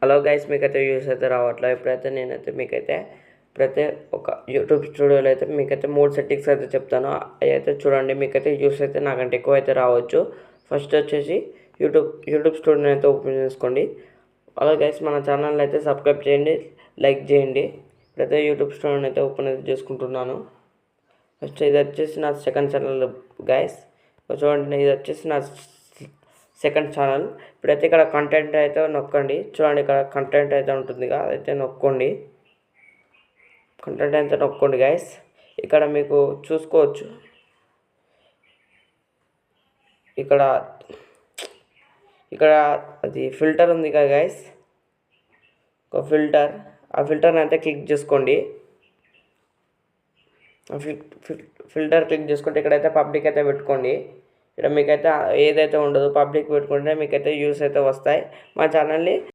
Hello guys, మీకైతే views అయితే రావట్లేదు. ఇప్పుడైతే ఒక యూట్యూబ్ స్టూడియోలో అయితే మీకైతే 3 సెట్టింగ్స్ అయితే చెప్తాను. అవి అయితే చూడండి. మీకైతే వ్యూస్ అయితే నాకంటే ఎక్కువ అయితే రావచ్చు. ఫస్ట్ వచ్చేసి యూట్యూబ్ స్టూడియోని అయితే ఓపెన్ చేసుకోండి. అలా గైస్, మన ఛానల్ అయితే సబ్స్క్రైబ్ చేయండి, లైక్ చేయండి. ఇప్పుడైతే యూట్యూబ్ స్టూడియోని అయితే ఓపెన్ అయితే చేసుకుంటున్నాను. ఫస్ట్ ఇది వచ్చేసి నా సెకండ్ ఛానల్ గైస్. చూడండి, ఇది వచ్చేసి నా సెకండ్ ఛానల్. ఇప్పుడైతే ఇక్కడ కంటెంట్ అయితే నొక్కండి. చూడండి, ఇక్కడ కంటెంట్ అయితే ఉంటుంది కదా, అదైతే నొక్కండి. కంటెంట్ అయితే నొక్కండి గైస్. ఇక్కడ మీకు చూసుకోవచ్చు, ఇక్కడ అది ఫిల్టర్ ఉంది కదా గైస్, ఒక ఆ ఫిల్టర్ని అయితే క్లిక్ చేసుకోండి. ఫిల్టర్ క్లిక్ చేసుకుంటే ఇక్కడైతే పబ్లిక్ అయితే పెట్టుకోండి. ఇక్కడ మీకైతే ఏదైతే ఉండదు, పబ్లిక్ పెట్టుకుంటే మీకైతే వ్యూస్ అయితే వస్తాయి. మా ఛానల్ని